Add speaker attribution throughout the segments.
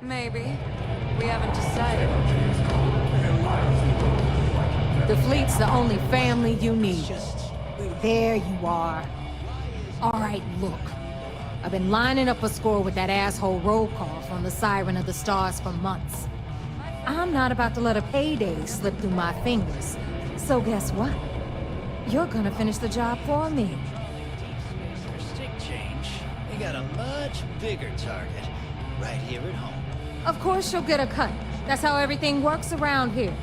Speaker 1: Maybe. We haven't decided.
Speaker 2: The fleet's the only family you need. There you are. All right, look. I've been lining up a score with that asshole roll call from the Siren of the Stars for months. I'm not about to let a payday slip through my fingers. So guess what? You're gonna finish the job for me.
Speaker 3: Stick change. We got a much bigger target right here at home.
Speaker 2: Of course you'll get a cut. That's how everything works around here.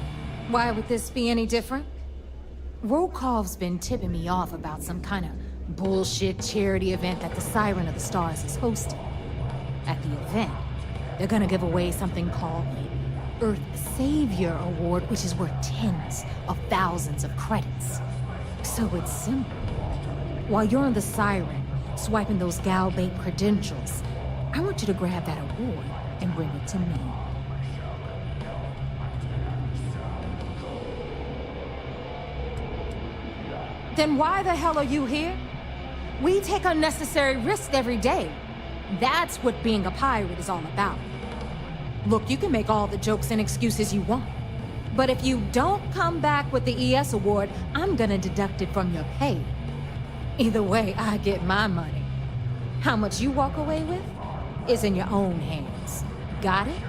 Speaker 2: Why would this be any different? Rokov's been tipping me off about some kind of bullshit charity event that the Siren of the Stars is hosting. At the event, they're gonna give away something called the Earth Savior Award, which is worth tens of thousands of credits. So it's simple. While you're on the Siren, swiping those Galbait credentials, I want you to grab that award and bring it to me. Then why the hell are you here? We take unnecessary risks every day. That's what being a pirate is all about. Look, you can make all the jokes and excuses you want. But if you don't come back with the ES award, I'm gonna deduct it from your pay. Either way, I get my money. How much you walk away with is in your own hands. Got it?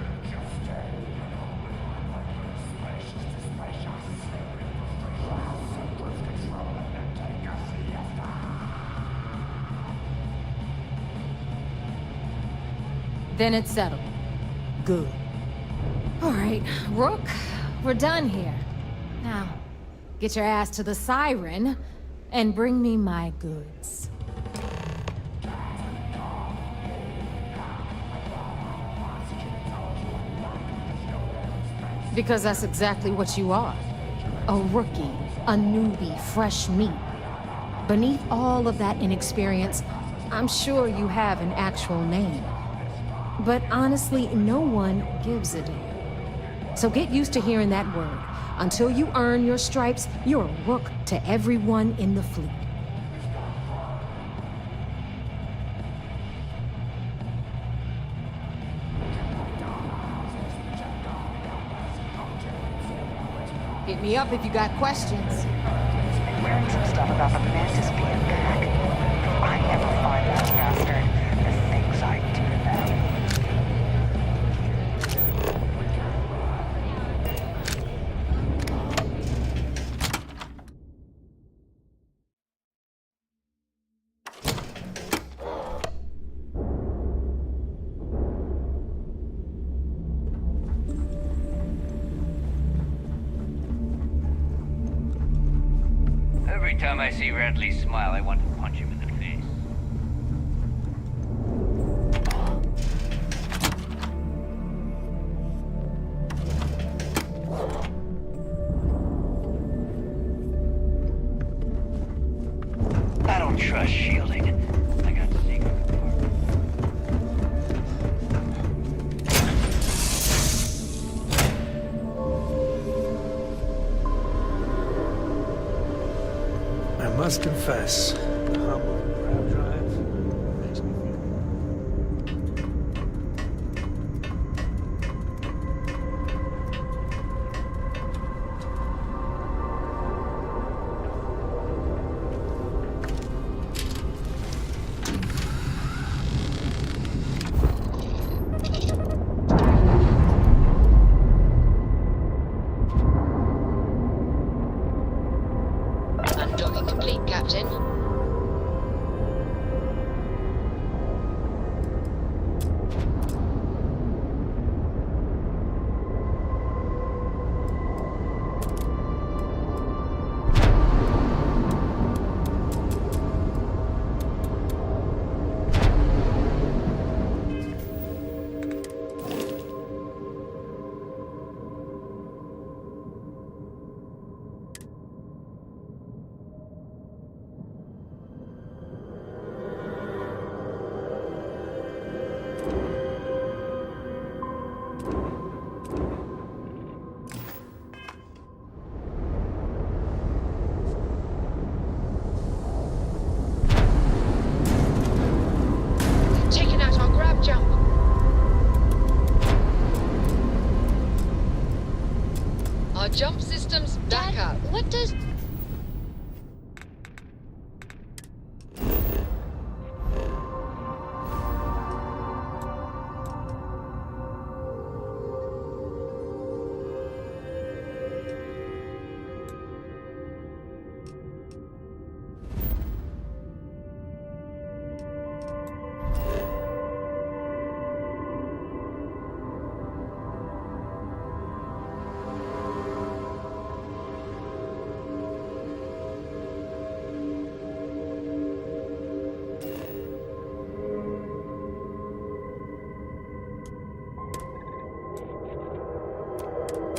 Speaker 2: Then it's settled. Good. All right, Rook, we're done here. Now, get your ass to the Siren and bring me my goods. Because that's exactly what you are. A rookie, a newbie, fresh meat. Beneath all of that inexperience, I'm sure you have an actual name. But honestly, no one gives a damn. So get used to hearing that word. Until you earn your stripes, you're a rook to everyone in the fleet. Hit me up if you got questions.
Speaker 4: Hearing some stuff about the Mantis being back. If I ever find that bastard, the things I do to them.
Speaker 5: Every time I see Radley smile, I want to punch him in the face. I don't trust shielding. I got secret
Speaker 6: I must confess, the hum of a grab drive makes me feel...
Speaker 7: Undocking complete, Captain. What does...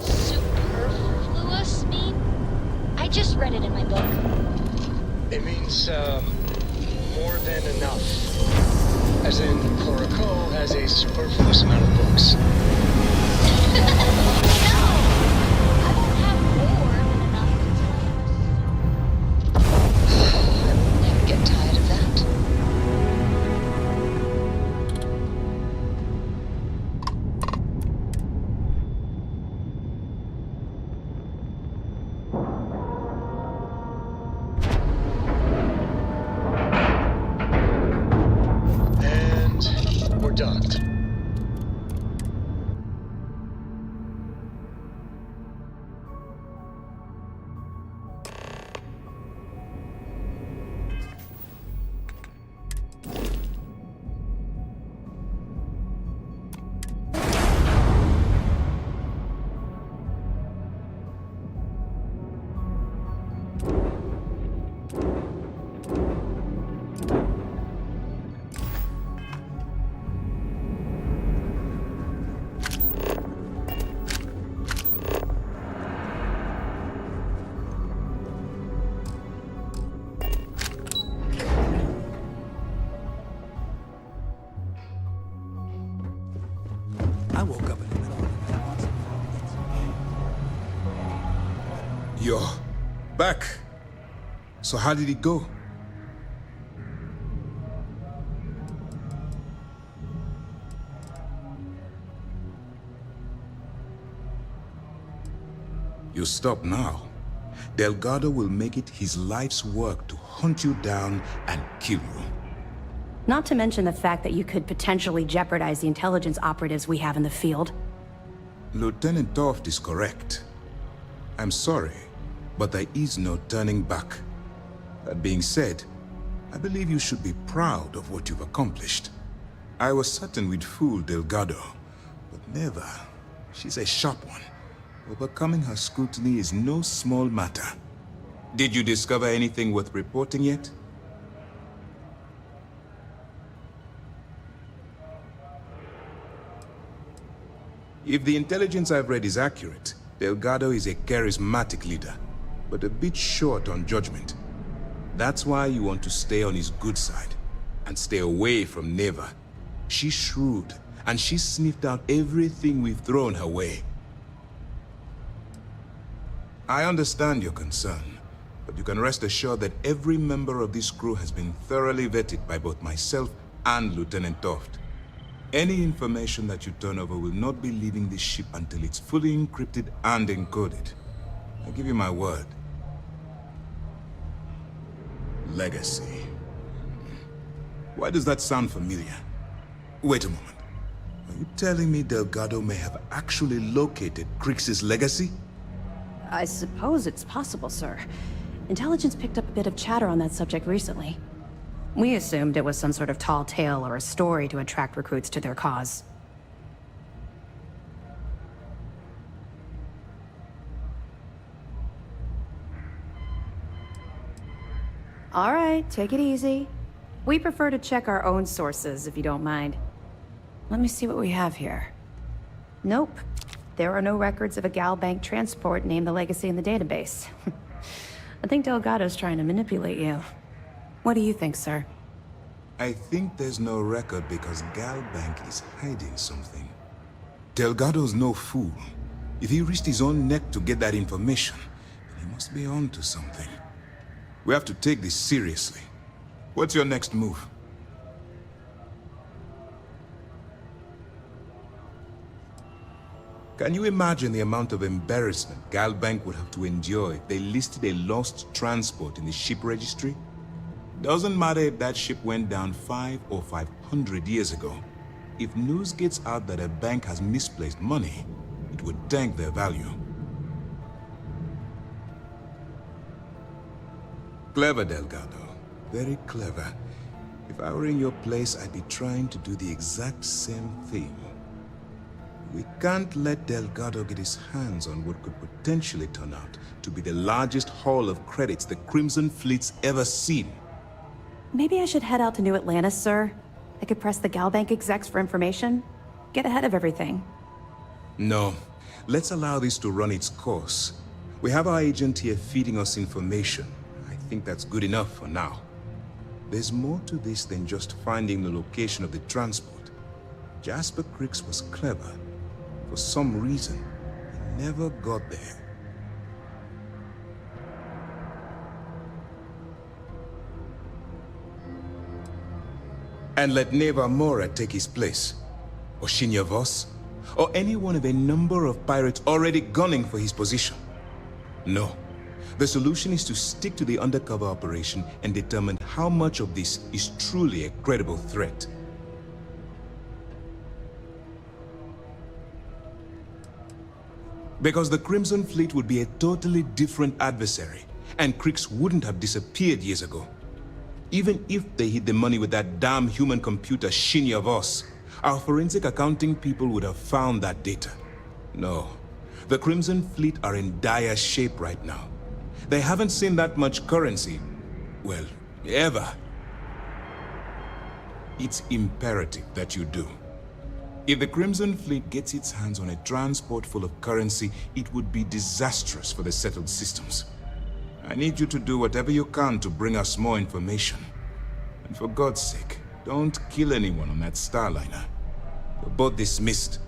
Speaker 7: superfluous mean? I just read it in my book.
Speaker 6: It means, more than enough. As in, Clorico has a superfluous amount of books.
Speaker 7: No! I won't have more than enough until I
Speaker 4: Never get tired of that.
Speaker 6: And we're docked.
Speaker 8: I woke up in the middle of the night.
Speaker 9: You're back. So how did it go? You stop now. Delgado will make it his life's work to hunt you down and kill you.
Speaker 10: Not to mention the fact that you could potentially jeopardize the intelligence operatives we have in the field.
Speaker 9: Lieutenant Toft is correct. I'm sorry, but there is no turning back. That being said, I believe you should be proud of what you've accomplished. I was certain we'd fool Delgado, but never. She's a sharp one. Overcoming her scrutiny is no small matter. Did you discover anything worth reporting yet? If the intelligence I've read is accurate, Delgado is a charismatic leader, but a bit short on judgment. That's why you want to stay on his good side, and stay away from Neva. She's shrewd, and she's sniffed out everything we've thrown her way. I understand your concern, but you can rest assured that every member of this crew has been thoroughly vetted by both myself and Lieutenant Toft. Any information that you turn over will not be leaving this ship until it's fully encrypted and encoded. I give you my word. Legacy. Why does that sound familiar? Wait a moment. Are you telling me Delgado may have actually located Crix's legacy?
Speaker 10: I suppose it's possible, sir. Intelligence picked up a bit of chatter on that subject recently. We assumed it was some sort of tall tale or a story to attract recruits to their cause. All right, take it easy. We prefer to check our own sources, if you don't mind. Let me see what we have here. Nope. There are no records of a Gal Bank transport named the Legacy in the database. I think Delgado's trying to manipulate you. What do you think, sir?
Speaker 9: I think there's no record because Gal Bank is hiding something. Delgado's no fool. If he risked his own neck to get that information, then he must be on to something. We have to take this seriously. What's your next move? Can you imagine the amount of embarrassment Galbank would have to endure if they listed a lost transport in the ship registry? Doesn't matter if that ship went down 5 or 500 years ago. If news gets out that a bank has misplaced money, it would tank their value. Clever, Delgado. Very clever. If I were in your place, I'd be trying to do the exact same thing. We can't let Delgado get his hands on what could potentially turn out to be the largest haul of credits the Crimson Fleet's ever seen.
Speaker 10: Maybe I should head out to New Atlantis, sir. I could press the Galbank execs for information. Get ahead of everything.
Speaker 9: No. Let's allow this to run its course. We have our agent here feeding us information. I think that's good enough for now. There's more to this than just finding the location of the transport. Jasper Cricks was clever. For some reason, he never got there. And let Neva Mora take his place. Or Shinya Voss. Or any one of a number of pirates already gunning for his position. No. The solution is to stick to the undercover operation and determine how much of this is truly a credible threat. Because the Crimson Fleet would be a totally different adversary, and Cricks wouldn't have disappeared years ago. Even if they hid the money with that damn human computer Shinya Voss, our forensic accounting people would have found that data. No, the Crimson Fleet are in dire shape right now. They haven't seen that much currency, well, ever. It's imperative that you do. If the Crimson Fleet gets its hands on a transport full of currency, it would be disastrous for the settled systems. I need you to do whatever you can to bring us more information. And for God's sake, don't kill anyone on that Starliner. You're both dismissed.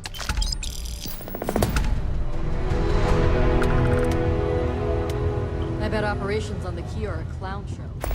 Speaker 1: I bet operations on the key are a clown show.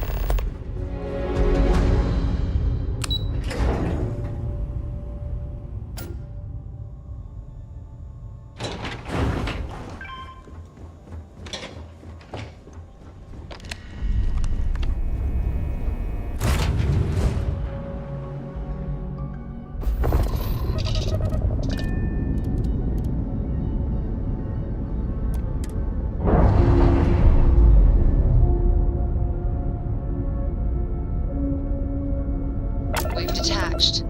Speaker 7: We've detached.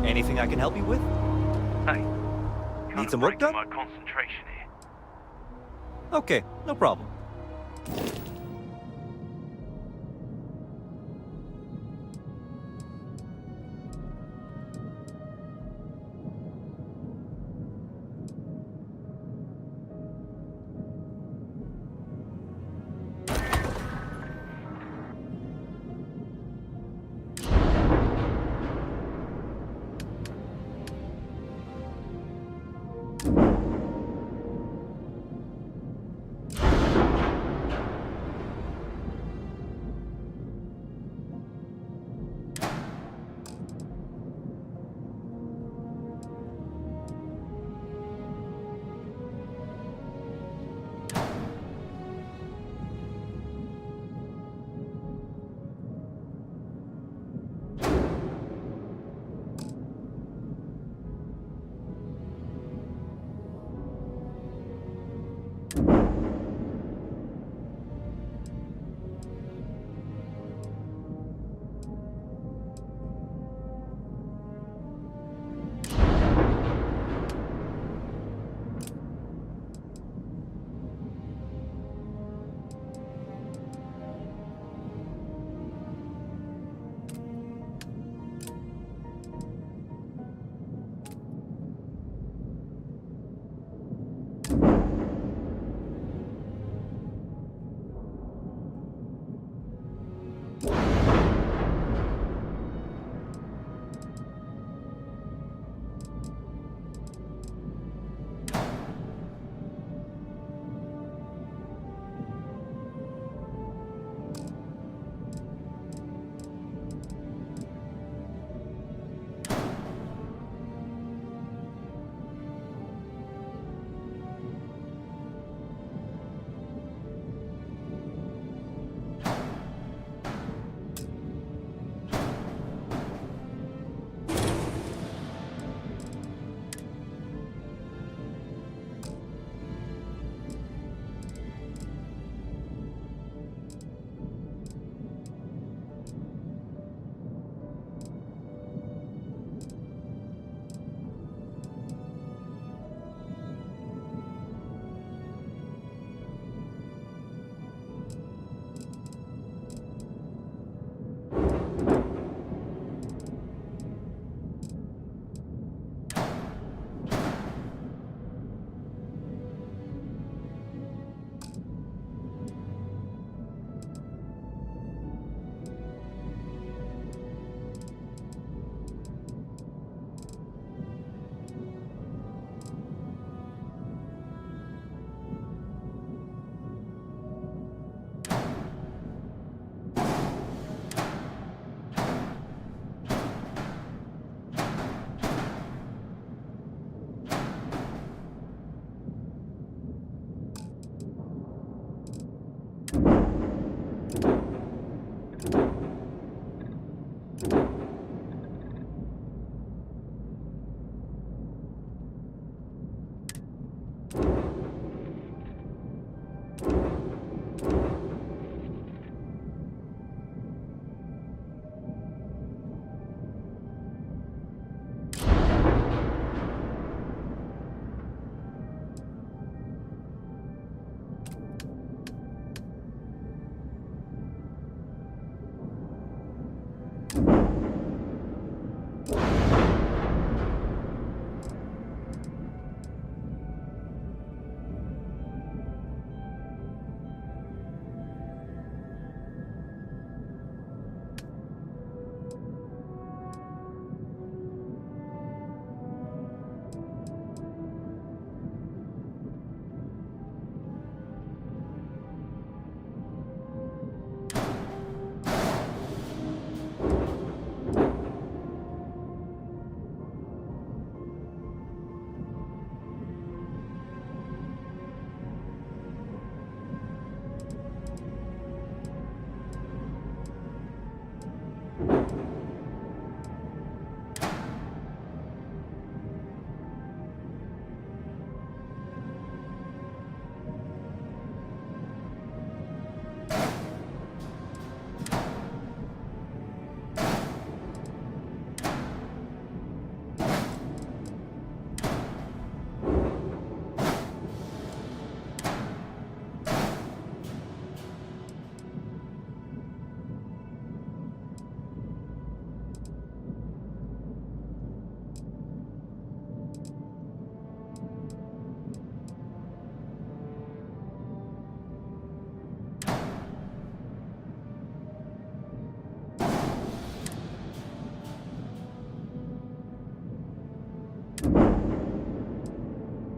Speaker 11: Anything I can help you with?
Speaker 12: Hey,
Speaker 11: Need some work done?
Speaker 12: my concentration here.
Speaker 11: Okay, no problem.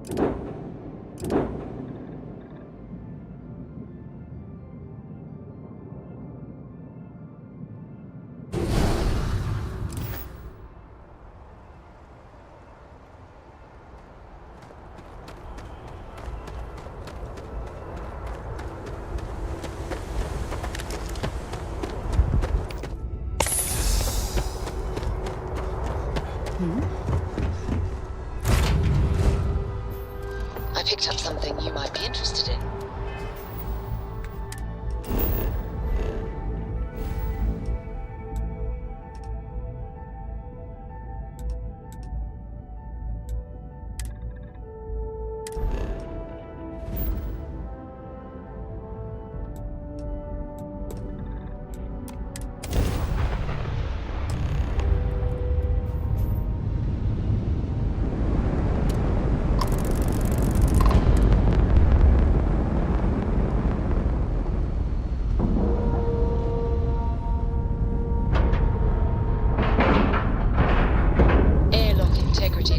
Speaker 13: I picked up something you might be interested in.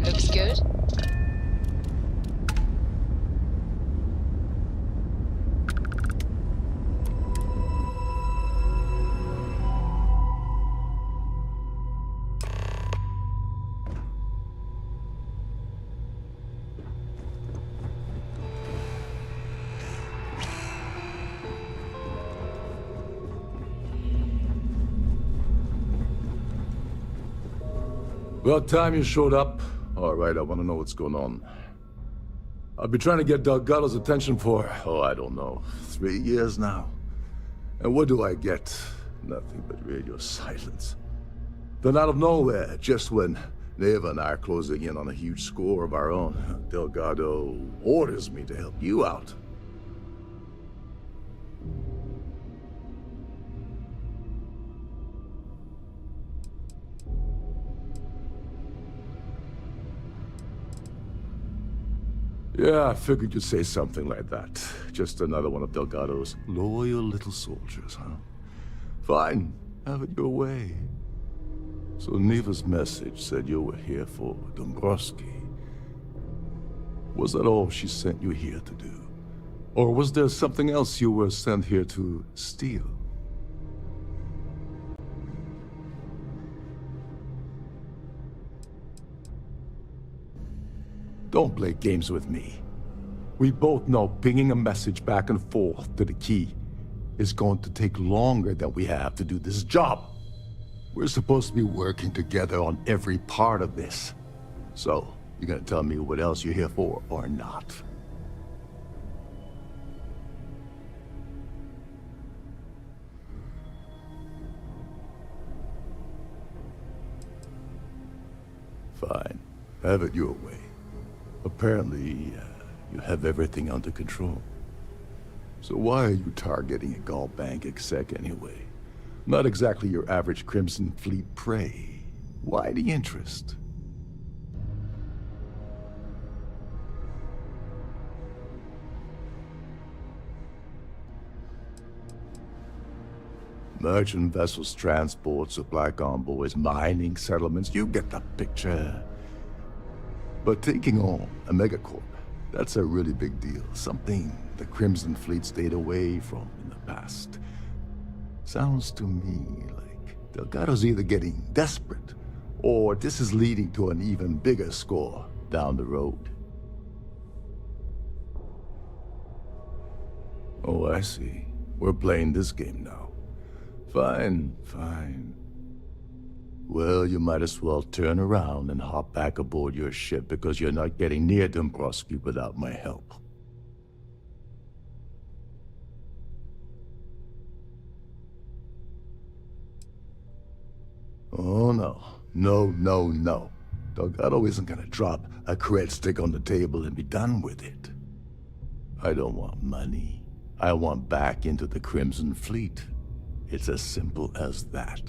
Speaker 13: Looks good.
Speaker 14: About time you showed up. All right, I want to know what's going on. I've been trying to get Delgado's attention for, I don't know, 3 years now. And what do I get? Nothing but radio silence. Then out of nowhere, just when Neva and I are closing in on a huge score of our own, Delgado orders me to help you out. Yeah, I figured you'd say something like that. Just another one of Delgado's loyal little soldiers, huh? Fine, have it your way. So Neva's message said you were here for Dombrowski. Was that all she sent you here to do? Or was there something else you were sent here to steal? Don't play games with me. We both know pinging a message back and forth to the key is going to take longer than we have to do this job. We're supposed to be working together on every part of this. So, you gonna tell me what else you're here for or not? Fine. Have it your way. Apparently, you have everything under control. So why are you targeting a Gall Bank exec anyway? Not exactly your average Crimson Fleet prey. Why the interest? Merchant vessels, transport, supply convoys, mining settlements, you get the picture. But taking on a megacorp, that's a really big deal. Something the Crimson Fleet stayed away from in the past. Sounds to me like Delgado's either getting desperate, or this is leading to an even bigger score down the road. Oh, I see. We're playing this game now. Fine, fine. Well, you might as well turn around and hop back aboard your ship because you're not getting near Dombrowski without my help. Oh, no. No, no, no. Delgado isn't gonna drop a cred stick on the table and be done with it. I don't want money. I want back into the Crimson Fleet. It's as simple as that.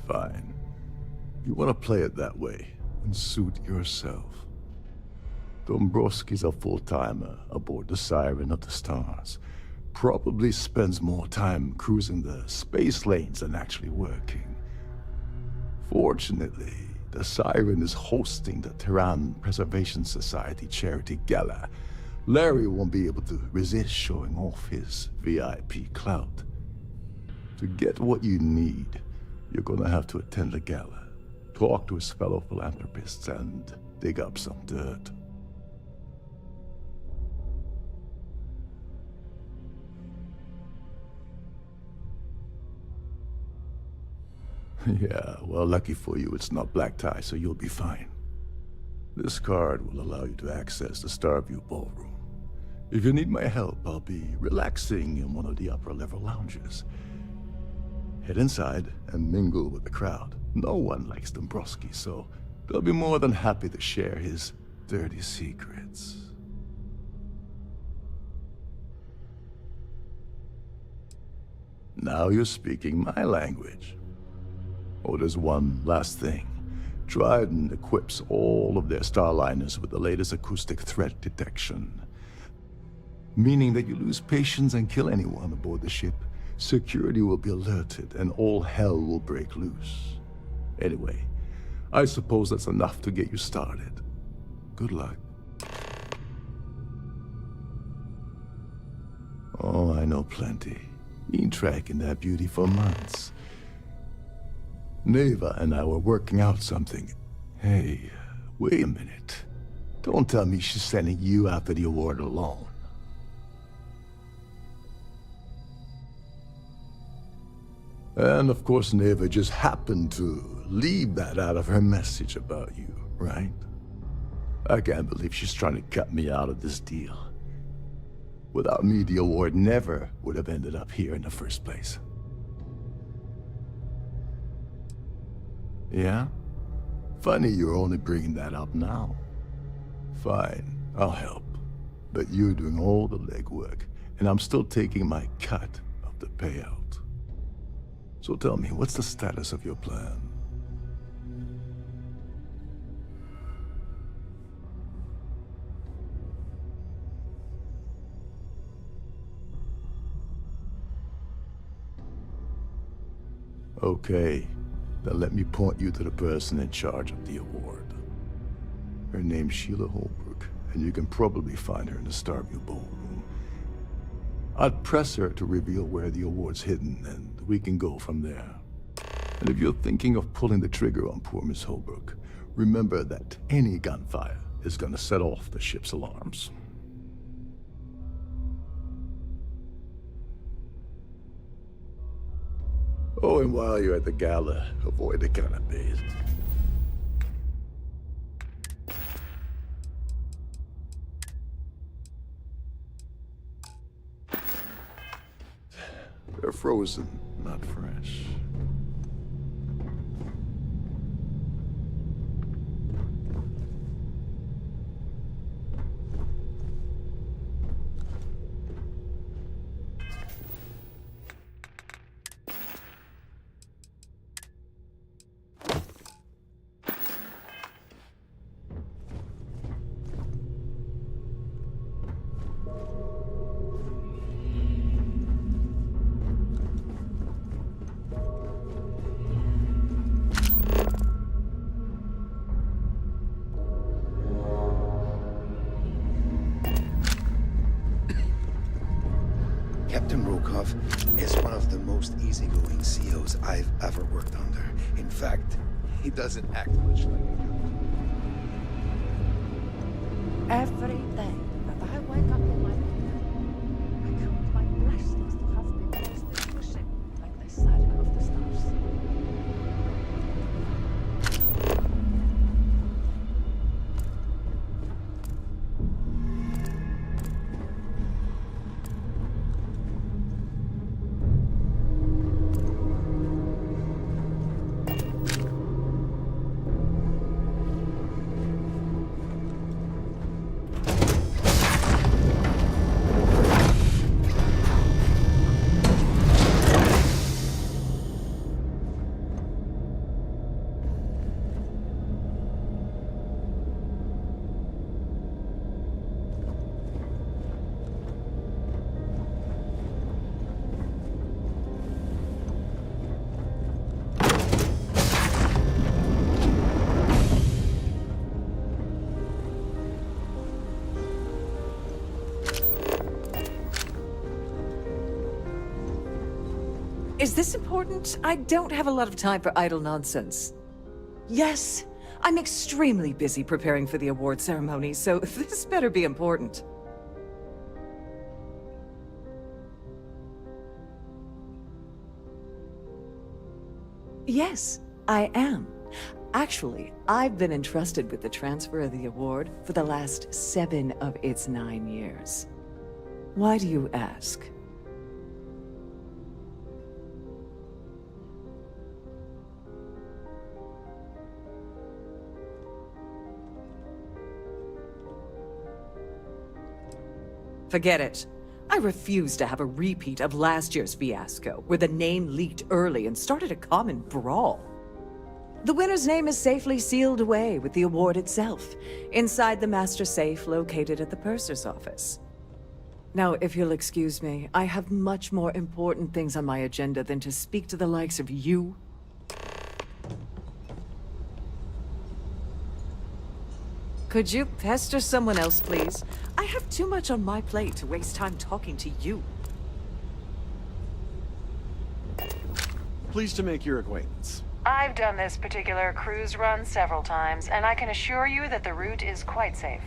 Speaker 14: Fine. You want to play it that way, and suit yourself. Dombrowski's a full-timer aboard the Siren of the Stars. Probably spends more time cruising the space lanes than actually working. Fortunately, the Siren is hosting the Tehran Preservation Society charity gala. Larry won't be able to resist showing off his VIP clout. To get what you need, you're gonna have to attend the gala, talk to his fellow philanthropists, and dig up some dirt. Yeah, well, lucky for you, it's not black tie, so you'll be fine. This card will allow you to access the StarField ballroom. If you need my help, I'll be relaxing in one of the upper-level lounges. Head inside and mingle with the crowd. No one likes Dombrowski, so they'll be more than happy to share his dirty secrets. Now you're speaking my language. Oh, there's one last thing. Trident equips all of their starliners with the latest acoustic threat detection. Meaning that you lose patience and kill anyone aboard the ship, security will be alerted and all hell will break loose. Anyway, I suppose that's enough to get you started. Good luck. Oh, I know plenty. Been tracking that beauty for months. Neva and I were working out something. Hey, wait a minute. Don't tell me she's sending you after the award alone. And of course, Neva just happened to leave that out of her message about you, right? I can't believe she's trying to cut me out of this deal. Without me, the award never would have ended up here in the first place. Yeah? Funny you're only bringing that up now. Fine, I'll help. But you're doing all the legwork, and I'm still taking my cut of the payout. So tell me, what's the status of your plan? Okay. Then let me point you to the person in charge of the award. Her name's Sheila Holbrook, and you can probably find her in the StarField ballroom. I'd press her to reveal where the award's hidden, and we can go from there. And if you're thinking of pulling the trigger on poor Miss Holbrook, remember that any gunfire is gonna set off the ship's alarms. Oh, and while you're at the gala, avoid the canapes. They're frozen, not fresh.
Speaker 15: Captain Rokov is one of the most easygoing COs I've ever worked under. In fact, he doesn't act much like a captain.
Speaker 4: Every day that I wake up in my bed, I count my blessings to have been placed into a ship like the Siren of the Stars.
Speaker 16: Is this important? I don't have a lot of time for idle nonsense. Yes, I'm extremely busy preparing for the award ceremony, so this better be important. Yes, I am. Actually, I've been entrusted with the transfer of the award for the last 7 of its 9 years. Why do you ask? Forget it. I refuse to have a repeat of last year's fiasco, where the name leaked early and started a common brawl. The winner's name is safely sealed away with the award itself, inside the master safe located at the purser's office. Now, if you'll excuse me, I have much more important things on my agenda than to speak to the likes of you. Could you pester someone else, please? I have too much on my plate to waste time talking to you.
Speaker 17: Pleased to make your acquaintance.
Speaker 18: I've done this particular cruise run several times, and I can assure you that the route is quite safe.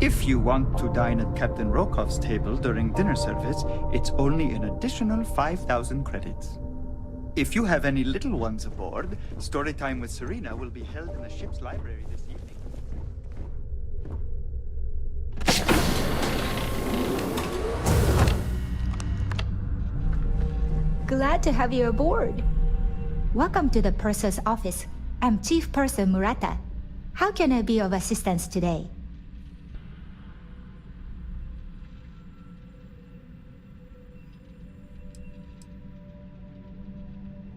Speaker 19: If you want to dine at Captain Rokov's table during dinner service, it's only an additional 5,000 credits. If you have any little ones aboard, story time with Serena will be held in the ship's library this evening.
Speaker 20: Glad to have you aboard. Welcome to the purser's office. I'm Chief Purser Murata. How can I be of assistance today?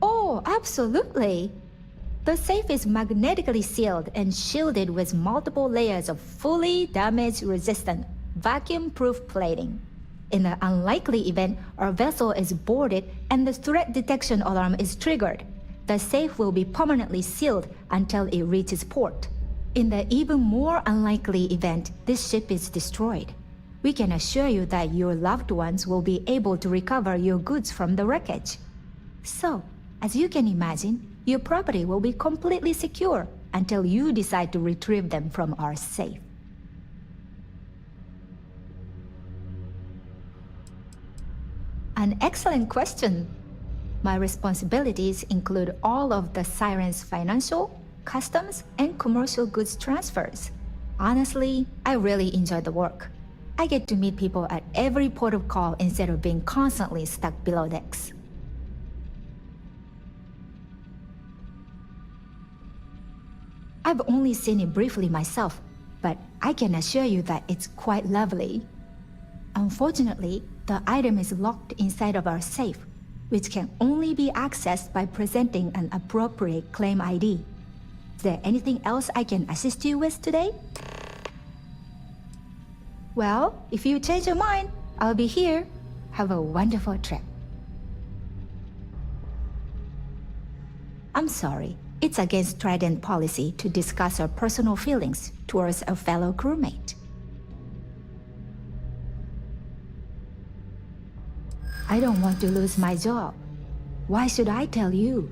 Speaker 20: Oh, absolutely. The safe is magnetically sealed and shielded with multiple layers of fully damage-resistant, vacuum-proof plating. In the unlikely event our vessel is boarded and the threat detection alarm is triggered, the safe will be permanently sealed until it reaches port. In the even more unlikely event this ship is destroyed, we can assure you that your loved ones will be able to recover your goods from the wreckage. So, as you can imagine, your property will be completely secure until you decide to retrieve them from our safe. An excellent question. My responsibilities include all of the Siren's financial, customs, and commercial goods transfers. Honestly, I really enjoy the work. I get to meet people at every port of call instead of being constantly stuck below decks. I've only seen it briefly myself, but I can assure you that it's quite lovely. Unfortunately, the item is locked inside of our safe, which can only be accessed by presenting an appropriate claim ID. Is there anything else I can assist you with today? Well, if you change your mind, I'll be here. Have a wonderful trip. I'm sorry. It's against Trident policy to discuss our personal feelings towards a fellow crewmate. I don't want to lose my job. Why should I tell you?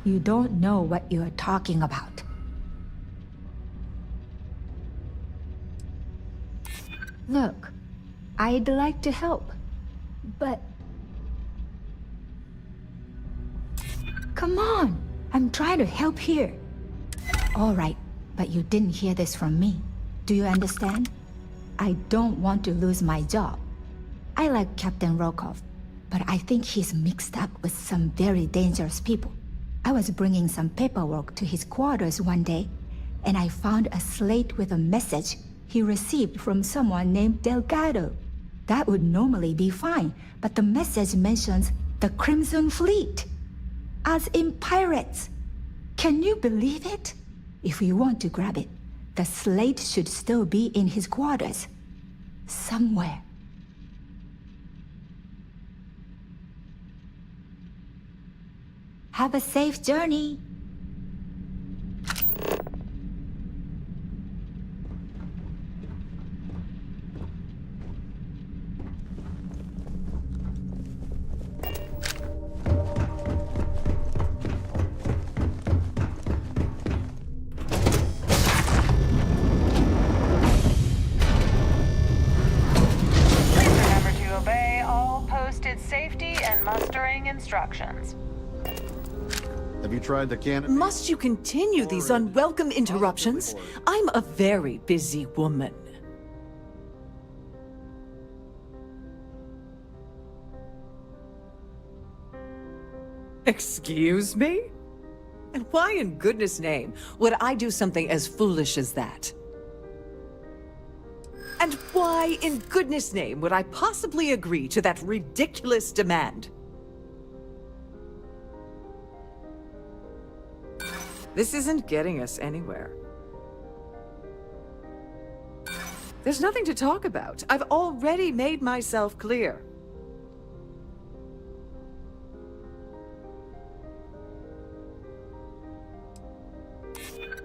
Speaker 20: You don't know what you're talking about. Look, I'd like to help, but... Come on! I'm trying to help here. All right, but you didn't hear this from me. Do you understand? I don't want to lose my job. I like Captain Rokov, but I think he's mixed up with some very dangerous people. I was bringing some paperwork to his quarters one day, and I found a slate with a message he received from someone named Delgado. That would normally be fine, but the message mentions the Crimson Fleet. As in pirates. Can you believe it? If we want to grab it, the slate should still be in his quarters. Somewhere. Have a safe journey.
Speaker 18: Safety and mustering instructions.
Speaker 17: Have you tried the cannon?
Speaker 16: Must you continue these unwelcome interruptions? I'm a very busy woman. Excuse me? And why in goodness name would I do something as foolish as that? And why, in goodness name, would I possibly agree to that ridiculous demand? This isn't getting us anywhere. There's nothing to talk about. I've already made myself clear.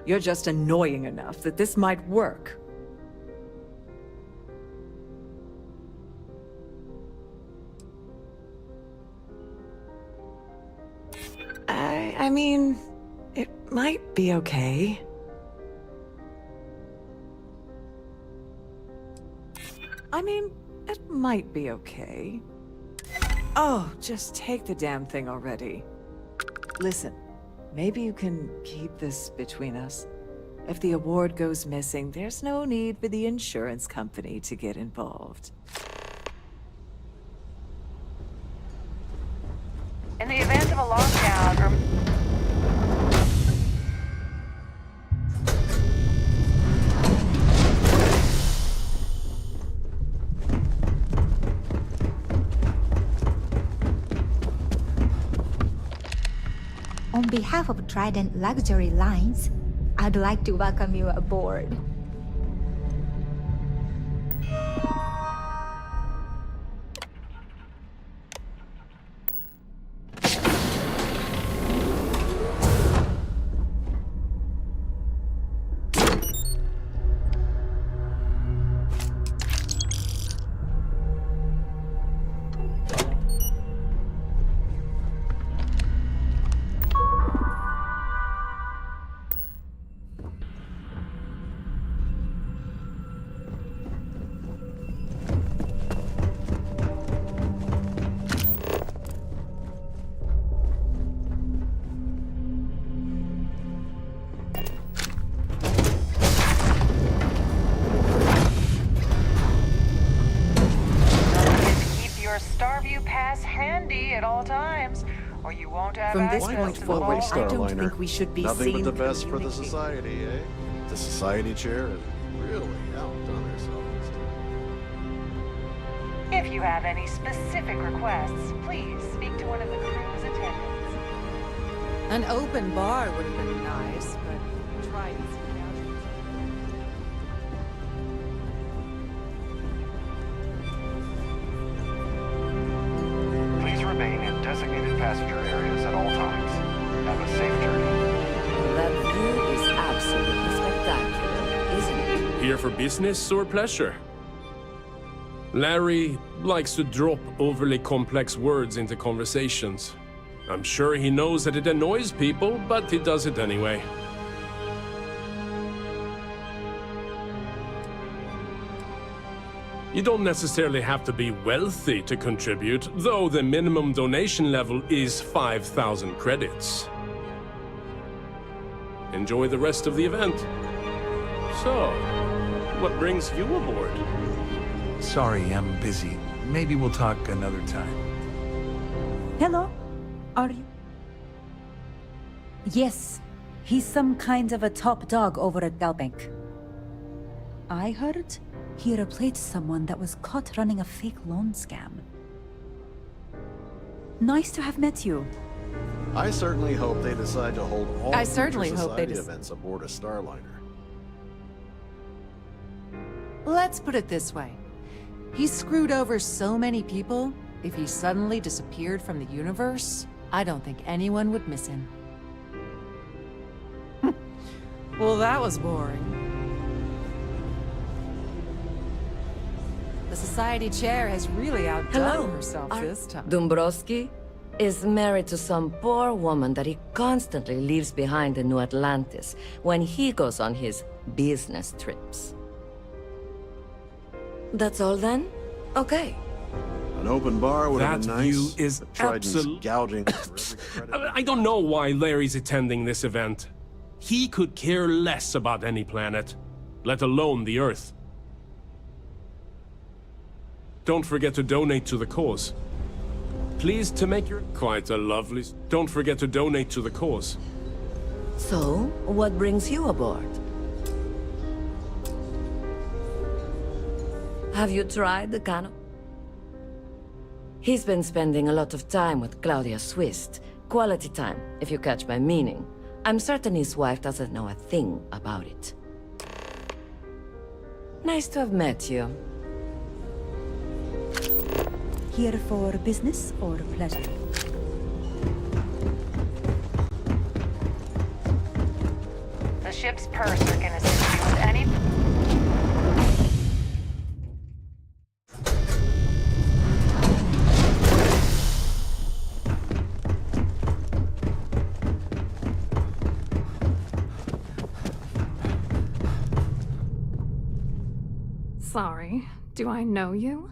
Speaker 16: You're just annoying enough that this might work. I mean, it might be okay. Oh, just take the damn thing already. Listen, maybe you can keep this between us. If the award goes missing, there's no need for the insurance company to get involved.
Speaker 18: In the event of a lockdown,
Speaker 20: On behalf of Trident Luxury Lines, I'd like to welcome you aboard.
Speaker 18: StarView pass handy at all times, or you won't have
Speaker 16: From this
Speaker 18: access
Speaker 16: point
Speaker 18: to the
Speaker 16: forward,
Speaker 18: vault.
Speaker 16: I don't think we should be
Speaker 17: Nothing
Speaker 16: seen
Speaker 17: but the best for the
Speaker 16: communicating.
Speaker 17: society, eh? The society chair has really outdone herself this time.
Speaker 18: If you have any specific requests, please speak to one of the crew's attendants.
Speaker 1: An open bar would have been nice, but Trident's
Speaker 12: Please remain in designated passenger areas at all times. Have a safe journey.
Speaker 16: That view is absolutely spectacular, isn't it?
Speaker 21: Here for business or pleasure? Larry likes to drop overly complex words into conversations. I'm sure he knows that it annoys people, but he does it anyway. You don't necessarily have to be wealthy to contribute, though the minimum donation level is 5,000 credits. Enjoy the rest of the event. So, what brings you aboard?
Speaker 8: Sorry, I'm busy. Maybe we'll talk another time.
Speaker 22: Hello? Are you? Yes. He's some kind of a top dog over at Galbank. I heard He replaced someone that was caught running a fake loan scam. Nice to have met you.
Speaker 17: I certainly hope they decide to hold all
Speaker 18: I
Speaker 17: future
Speaker 18: certainly hope they
Speaker 17: society events aboard a Starliner.
Speaker 18: Let's put it this way. He's screwed over so many people, if he suddenly disappeared from the universe, I don't think anyone would miss him. Well, that was boring. The society chair has really outdone herself this time.
Speaker 2: Dombrowski is married to some poor woman that he constantly leaves behind in New Atlantis when he goes on his business trips. That's all then? Okay.
Speaker 17: An open bar would have
Speaker 21: That
Speaker 17: been nice.
Speaker 21: view is
Speaker 17: but Triton's
Speaker 21: absolute.
Speaker 17: gouging for every credit.
Speaker 21: I don't know why Larry's attending this event. He could care less about any planet, let alone the Earth. Don't forget to donate to the cause. Pleased to make your... Quite a lovely... Don't forget to donate to the cause.
Speaker 2: So, what brings you aboard? Have you tried the Cano? He's been spending a lot of time with Claudia Swist. Quality time, if you catch my meaning. I'm certain his wife doesn't know a thing about it. Nice to have met you.
Speaker 22: Here for business or pleasure?
Speaker 18: The ship's purser can assist you with any...
Speaker 3: Sorry, do I know you?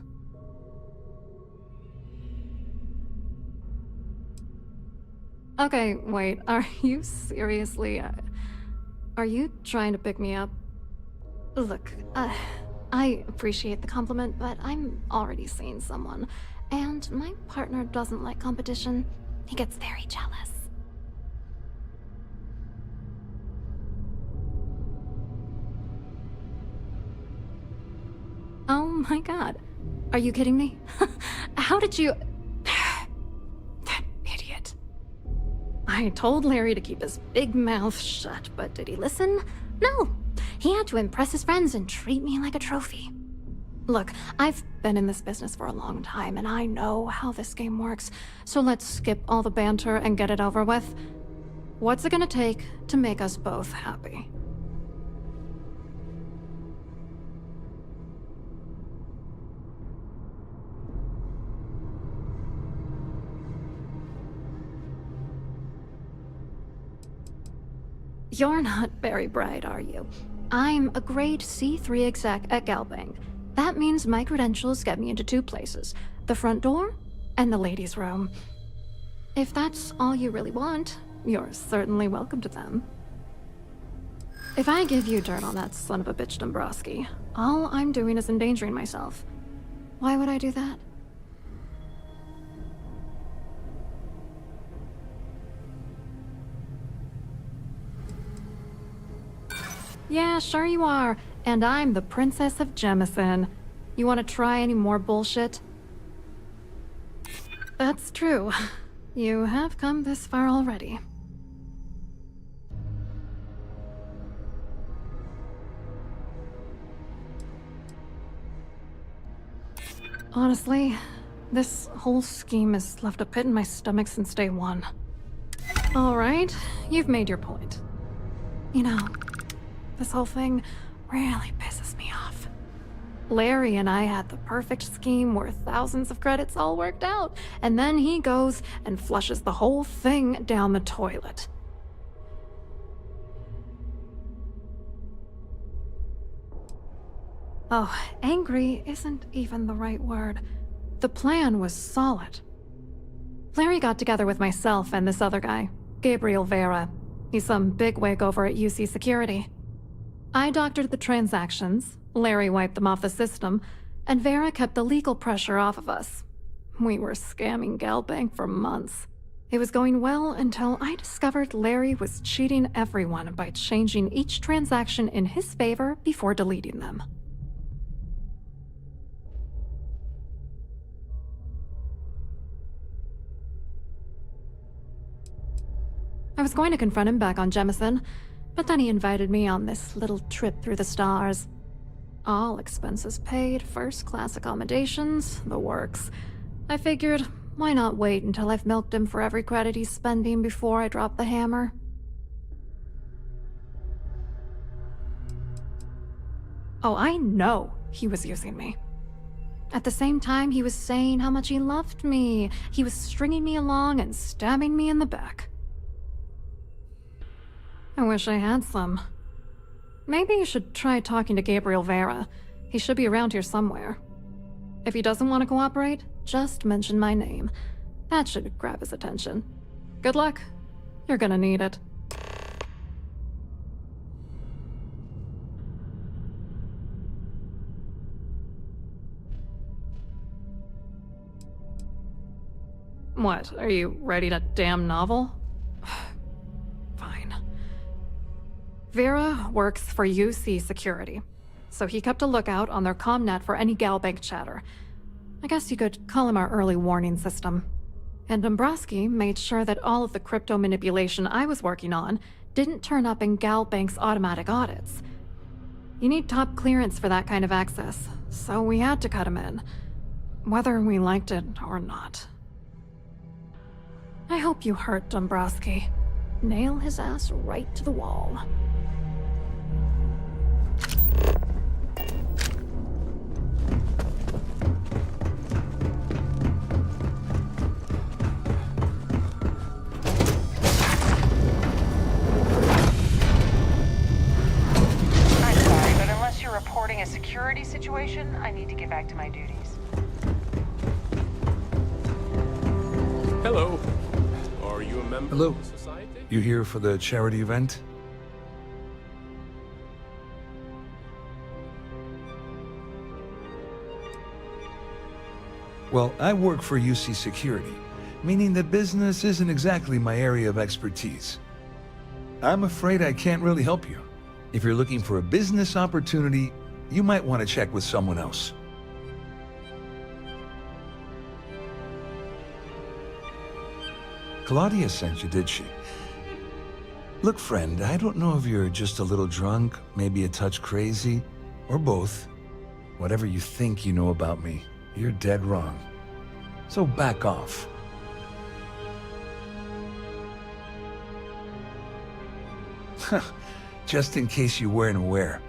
Speaker 3: Okay, wait, are you seriously... are you trying to pick me up? Look, I appreciate the compliment, but I'm already seeing someone, and my partner doesn't like competition. He gets very jealous. Oh my god. Are you kidding me? How did you... That idiot. I told Larry to keep his big mouth shut, but did he listen? No. He had to impress his friends and treat me like a trophy. Look, I've been in this business for a long time, and I know how this game works, so let's skip all the banter and get it over with. What's it gonna take to make us both happy? You're not very bright, are you? I'm a grade C3 exec at Galbang. That means my credentials get me into two places, the front door and the ladies' room. If that's all you really want, you're certainly welcome to them. If I give you dirt on that son of a bitch Dombrowski, all I'm doing is endangering myself. Why would I do that? Yeah, sure you are. And I'm the Princess of Jemison. You want to try any more bullshit? That's true. You have come this far already. Honestly, this whole scheme has left a pit in my stomach since day one. All right, you've made your point. You know, this whole thing really pisses me off. Larry and I had the perfect scheme where thousands of credits all worked out, and then he goes and flushes the whole thing down the toilet. Oh, angry isn't even the right word. The plan was solid. Larry got together with myself and this other guy, Gabriel Vera. He's some bigwig over at UC Security. I doctored the transactions, Larry wiped them off the system, and Vera kept the legal pressure off of us. We were scamming Galbank for months. It was going well until I discovered Larry was cheating everyone by changing each transaction in his favor before deleting them. I was going to confront him back on Jemison, but then he invited me on this little trip through the stars. All expenses paid, first-class accommodations, the works. I figured, why not wait until I've milked him for every credit he's spending before I drop the hammer? Oh, I know he was using me. At the same time, he was saying how much he loved me. He was stringing me along and stabbing me in the back. I wish I had some. Maybe you should try talking to Gabriel Vera. He should be around here somewhere. If he doesn't want to cooperate, just mention my name. That should grab his attention. Good luck. You're gonna need it. What, are you writing a damn novel? Fine. Vera works for UC Security, so he kept a lookout on their comnet for any Galbank chatter. I guess you could call him our early warning system. And Dombrowski made sure that all of the crypto manipulation I was working on didn't turn up in Galbank's automatic audits. You need top clearance for that kind of access, so we had to cut him in, whether we liked it or not. I hope you hurt Dombrowski. Nail his ass right to the wall.
Speaker 4: I'm sorry, but unless you're reporting a security situation, I need to get back to my duties.
Speaker 21: Hello. Are you a member
Speaker 8: Hello.
Speaker 21: of the society?
Speaker 8: You here for the charity event? Well, I work for UC Security, meaning that business isn't exactly my area of expertise. I'm afraid I can't really help you. If you're looking for a business opportunity, you might want to check with someone else. Claudia sent you, did she? Look, friend, I don't know if you're just a little drunk, maybe a touch crazy, or both. Whatever you think you know about me, you're dead wrong. So back off. Just in case you weren't aware,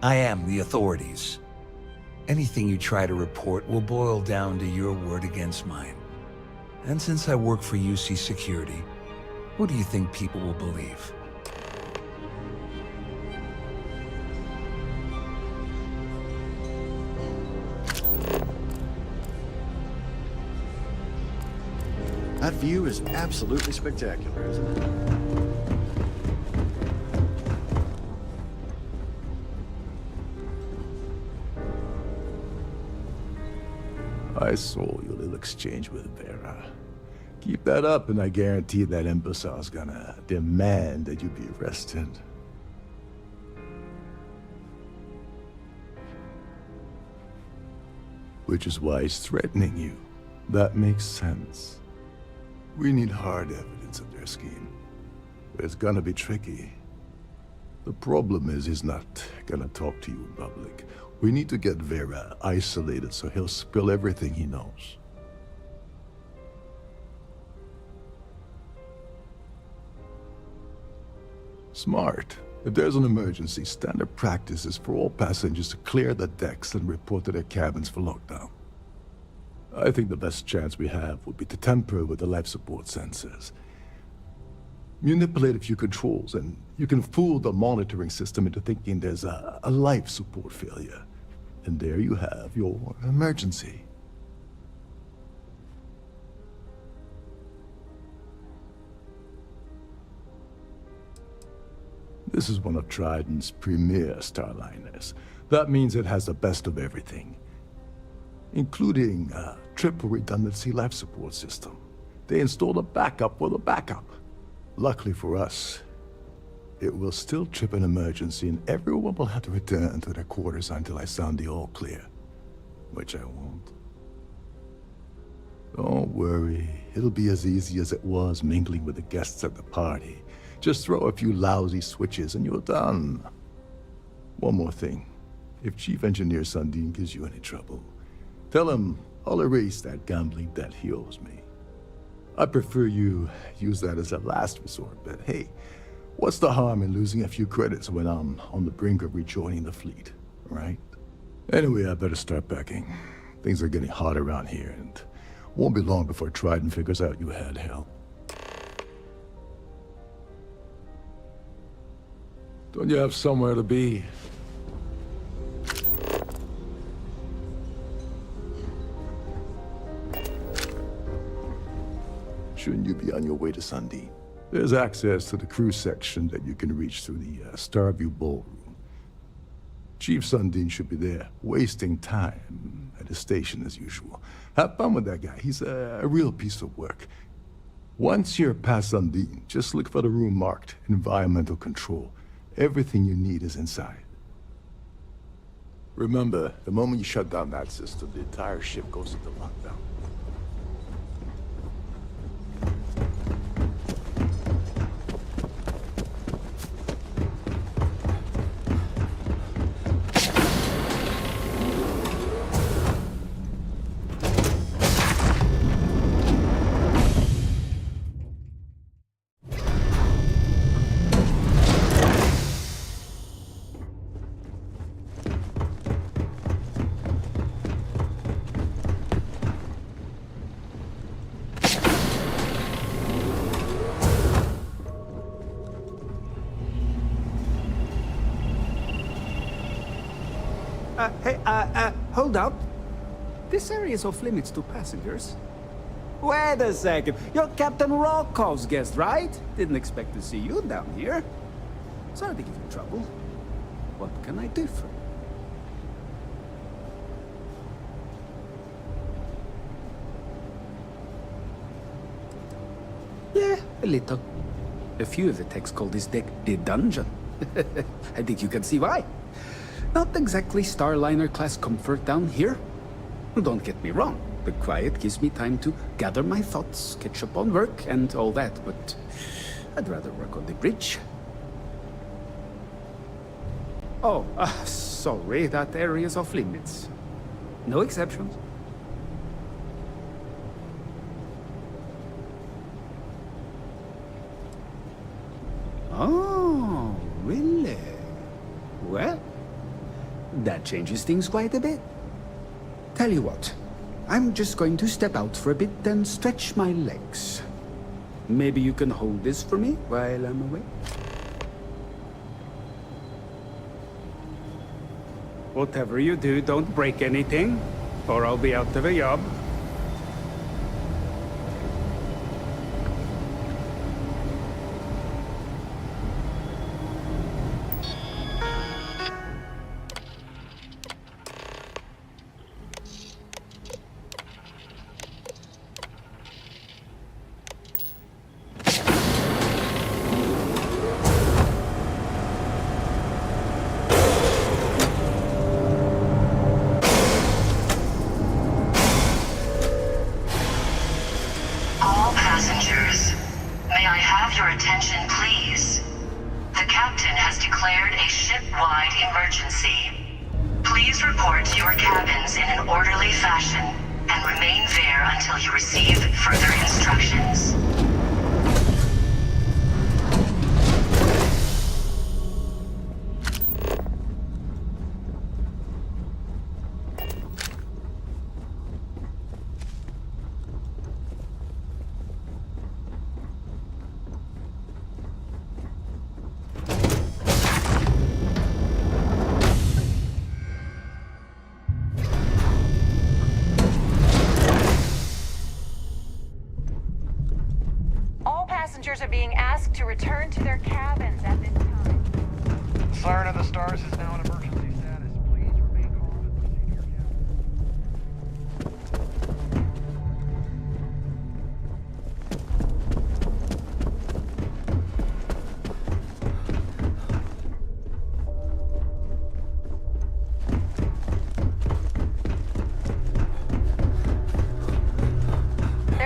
Speaker 8: I am the authorities. Anything you try to report will boil down to your word against mine. And since I work for UC Security, what do you think people will believe?
Speaker 17: That view is absolutely spectacular, isn't it?
Speaker 14: I saw your little exchange with Vera. Keep that up and I guarantee that imbecile's gonna demand that you be arrested. Which is why he's threatening you. That makes sense. We need hard evidence of their scheme. But it's gonna be tricky. The problem is he's not gonna talk to you in public. We need to get Vera isolated so he'll spill everything he knows. Smart. If there's an emergency, standard practice is for all passengers to clear the decks and report to their cabins for lockdown. I think the best chance we have would be to tamper with the life support sensors. Manipulate a few controls, and you can fool the monitoring system into thinking there's a life support failure. And there you have your emergency. This is one of Trident's premier starliners. That means it has the best of everything, including a triple redundancy life support system. They installed a backup for the backup. Luckily for us, it will still trip an emergency and everyone will have to return to their quarters until I sound the all clear, which I won't. Don't worry, it'll be as easy as it was mingling with the guests at the party. Just throw a few lousy switches and you're done. One more thing. If Chief Engineer Sundin gives you any trouble, tell him I'll erase that gambling debt he owes me. I prefer you use that as a last resort, but hey, what's the harm in losing a few credits when I'm on the brink of rejoining the fleet, right? Anyway, I better start packing. Things are getting hot around here, and won't be long before Trident figures out you had help. Don't you have somewhere to be? Shouldn't you be on your way to Sundin? There's access to the crew section that you can reach through the StarField ballroom. Chief Sundin should be there, wasting time at his station as usual. Have fun with that guy. He's a real piece of work. Once you're past Sundin, just look for the room marked Environmental Control. Everything you need is inside. Remember, the moment you shut down that system, the entire ship goes into lockdown.
Speaker 5: Hold up. This area is off limits to passengers. Wait a second. You're Captain Rokov's guest, right? Didn't expect to see you down here. Sorry to give you trouble. What can I do for you? Yeah, a little. A few of the techs call this deck the dungeon. I think you can see why. Not exactly Starliner-class comfort down here. Don't get me wrong, the quiet gives me time to gather my thoughts, catch up on work, and all that, but I'd rather work on the bridge. Oh, sorry, that area's off limits. No exceptions. Oh, really? Well, that changes things quite a bit. Tell you what, I'm just going to step out for a bit and stretch my legs. Maybe you can hold this for me while I'm away? Whatever you do, don't break anything, or I'll be out of a job.
Speaker 6: Are being asked to return to their cabins at this time.
Speaker 12: Siren of the Stars is now in emergency status. Please remain calm and proceed to your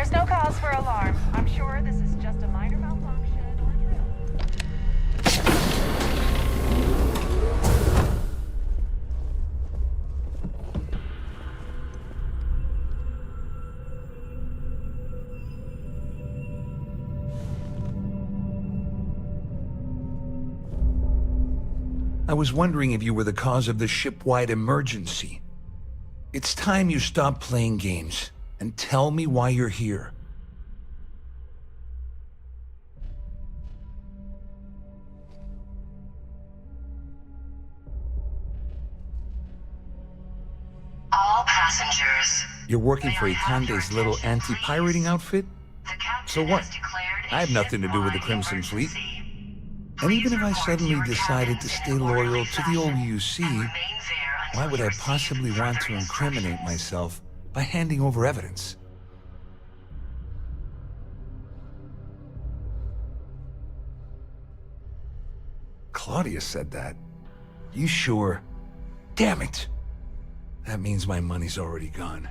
Speaker 6: There's no cause for alarm. I'm sure this is just a minor malfunction or drill.
Speaker 8: was wondering if you were the cause of the ship-wide emergency. It's time you stop playing games and tell me why you're here.
Speaker 6: All passengers.
Speaker 8: You're working for Ikande's little anti-pirating outfit? So what? I have nothing to do with the Crimson Fleet. And even if I suddenly decided to stay loyal to the old UC, why would I possibly want to incriminate myself by handing over evidence? Claudia said that. You sure? Damn it! That means my money's already gone.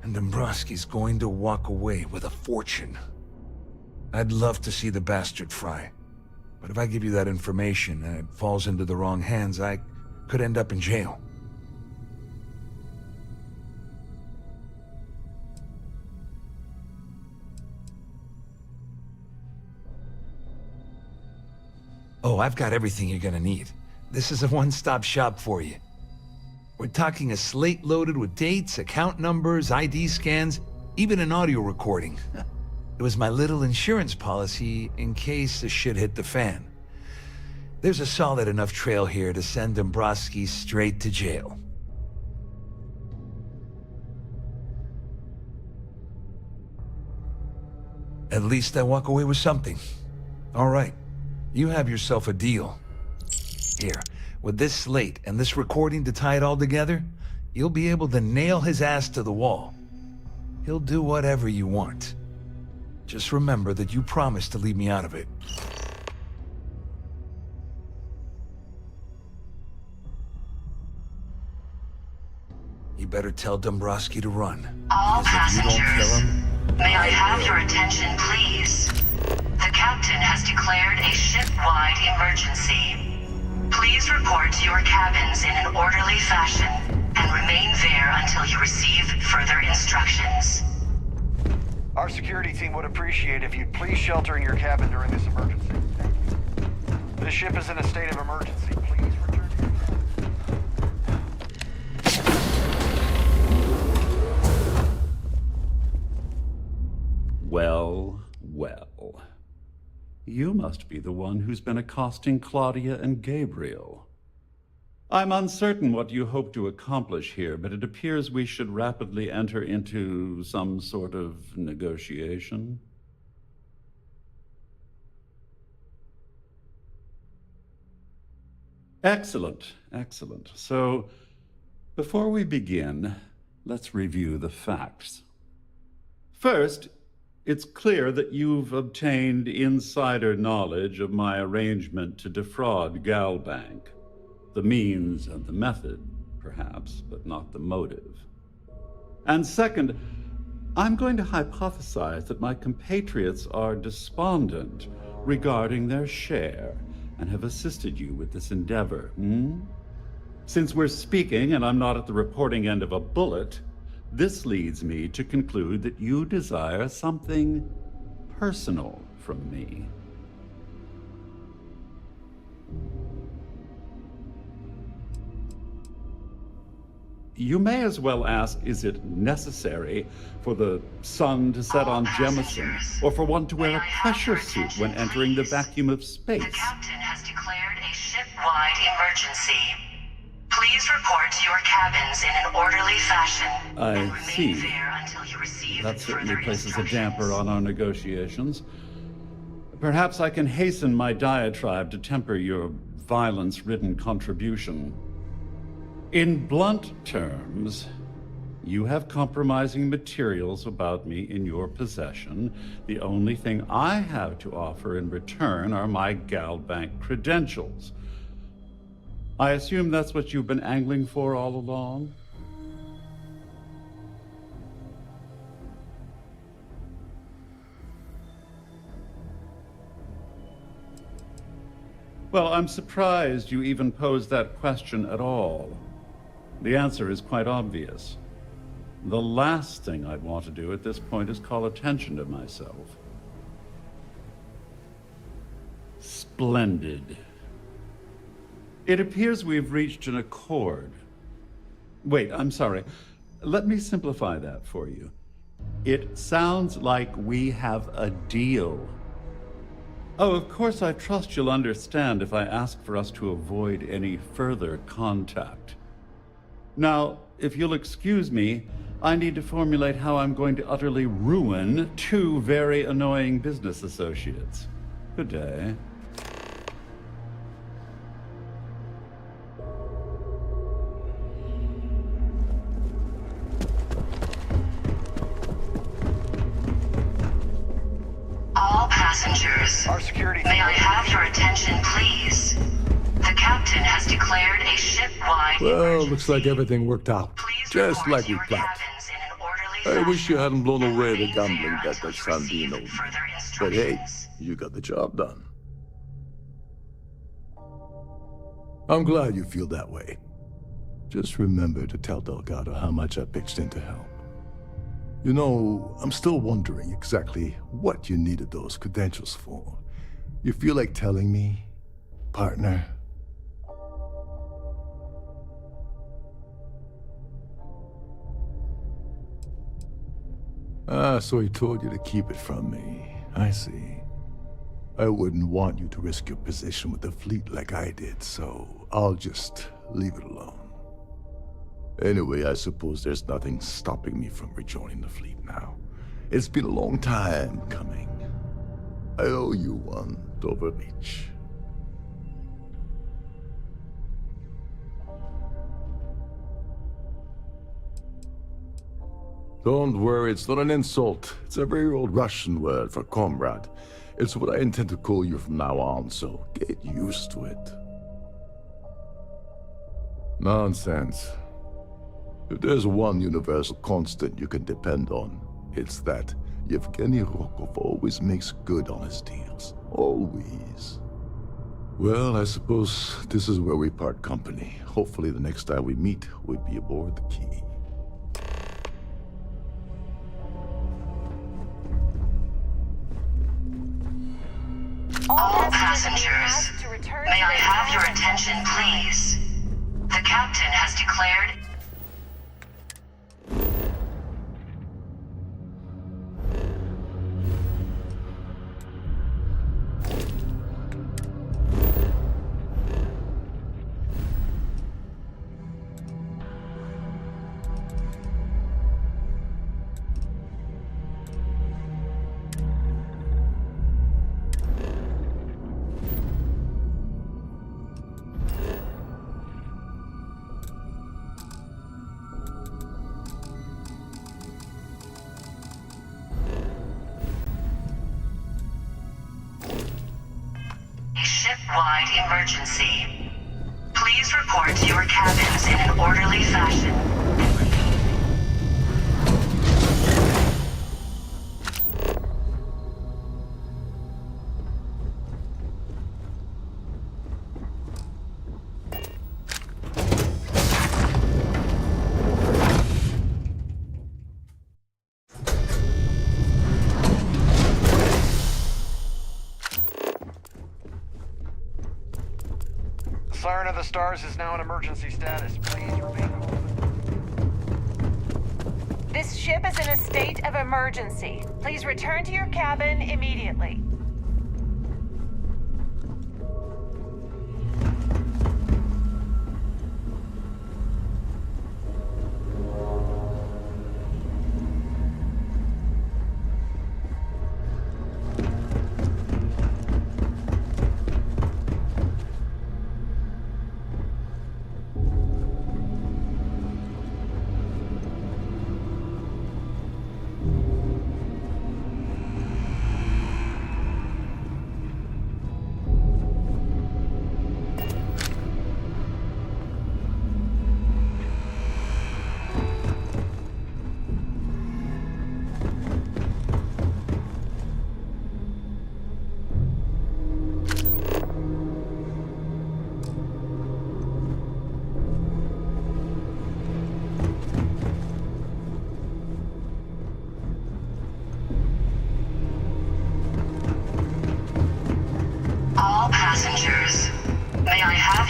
Speaker 8: And Dombrowski's going to walk away with a fortune. I'd love to see the bastard fry. But if I give you that information and it falls into the wrong hands, I could end up in jail. Oh, I've got everything you're gonna need. This is a one-stop shop for you. We're talking a slate loaded with dates, account numbers, ID scans, even an audio recording. It was my little insurance policy in case the shit hit the fan. There's a solid enough trail here to send Dombrowski straight to jail. At least I walk away with something. All right, you have yourself a deal. Here, with this slate and this recording to tie it all together, you'll be able to nail his ass to the wall. He'll do whatever you want. Just remember that you promised to leave me out of it. You better tell Dombrowski to run.
Speaker 6: All
Speaker 8: because if you don't kill him,
Speaker 6: may I have your attention, please? The captain has declared a ship-wide emergency. Please report to your cabins in an orderly fashion and remain there until you receive further instructions.
Speaker 12: Our security team would appreciate if you'd please shelter in your cabin during this emergency. Thank you. This ship is in a state of emergency. Please return to your cabin.
Speaker 9: Well, well. You must be the one who's been accosting Claudia and Gabriel. I'm uncertain what you hope to accomplish here, but it appears we should rapidly enter into some sort of negotiation. Excellent, excellent. So, before we begin, let's review the facts. First, it's clear that you've obtained insider knowledge of my arrangement to defraud Galbank. The means and the method, perhaps, but not the motive. And second, I'm going to hypothesize that my compatriots are despondent regarding their share and have assisted you with this endeavor, Since we're speaking and I'm not at the reporting end of a bullet, this leads me to conclude that you desire something personal from me. You may as well ask, is it necessary for the sun to set on Jemison, or for one to wear a pressure suit when entering the vacuum of space?
Speaker 6: The captain has declared a ship-wide emergency. Please report to your cabins in an orderly fashion.
Speaker 9: I see.
Speaker 6: There until you receive
Speaker 9: That certainly
Speaker 6: further
Speaker 9: places a damper on our negotiations. Perhaps I can hasten my diatribe to temper your violence-ridden contribution. In blunt terms, you have compromising materials about me in your possession. The only thing I have to offer in return are my Galbank credentials. I assume that's what you've been angling for all along? Well, I'm surprised you even posed that question at all. The answer is quite obvious. The last thing I'd want to do at this point is call attention to myself. Splendid. It appears we've reached an accord. Wait, I'm sorry. Let me simplify that for you. It sounds like we have a deal. Oh, of course, I trust you'll understand if I ask for us to avoid any further contact. Now, if you'll excuse me, I need to formulate how I'm going to utterly ruin two very annoying business associates. Good day.
Speaker 6: All passengers,
Speaker 12: our security
Speaker 6: may I have your attention, please? The captain has declared a ship-wide
Speaker 14: Well, looks like everything worked out. Just like we planned. I wish you hadn't blown away the gambling debt that Sandine owed me. But hey, you got the job done. I'm glad you feel that way. Just remember to tell Delgado how much I pitched in to help. You know, I'm still wondering exactly what you needed those credentials for. You feel like telling me, partner? Ah, so he told you to keep it from me. I see. I wouldn't want you to risk your position with the fleet like I did, so I'll just leave it alone. Anyway, I suppose there's nothing stopping me from rejoining the fleet now. It's been a long time coming. I owe you one, Dover Beach. Don't worry, it's not an insult. It's a very old Russian word for comrade. It's what I intend to call you from now on, so get used to it. Nonsense. If there's one universal constant you can depend on, it's that Yevgeny Rokov always makes good on his deals. Always. Well, I suppose this is where we part company. Hopefully the next time we meet, we'll be aboard the Key.
Speaker 6: All passengers, may I have your attention, please? The captain has declared... ship-wide emergency. Please report to your cabins in an orderly fashion.
Speaker 12: Siren of the Stars is now in emergency status. Please remain open.
Speaker 7: This ship is in a state of emergency. Please return to your cabin immediately.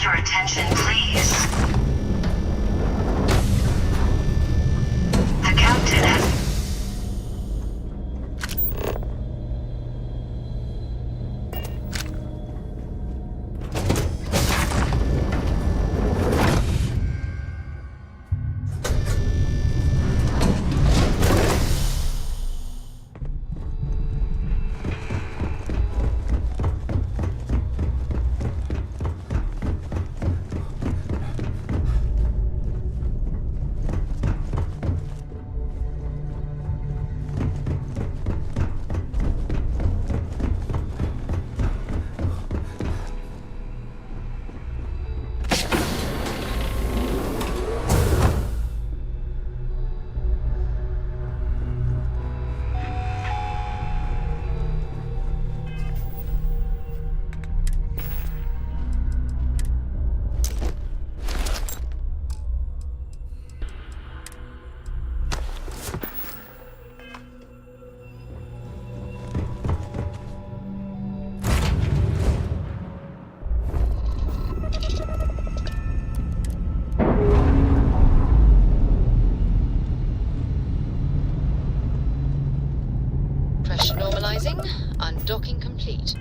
Speaker 6: your attention, please? The captain has...
Speaker 13: Pressure normalizing. Undocking complete.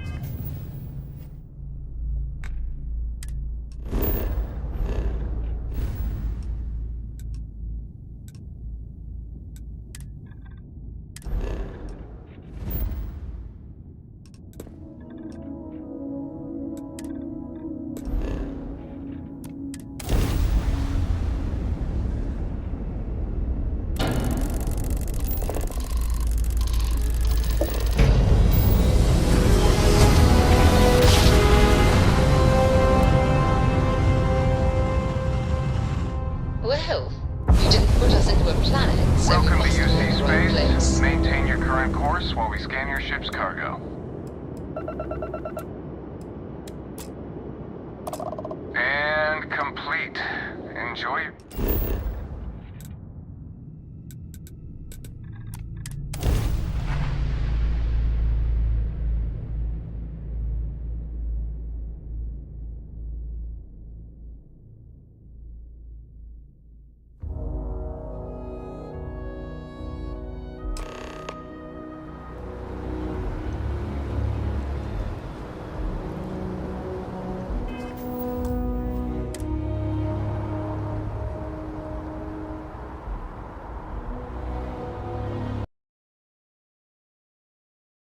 Speaker 13: Well, you didn't put us into a planet, so we
Speaker 10: Welcome to
Speaker 13: must
Speaker 10: UC
Speaker 13: all run place.
Speaker 10: Space. Maintain your current course while we scan your ship's cargo. And complete. Enjoy.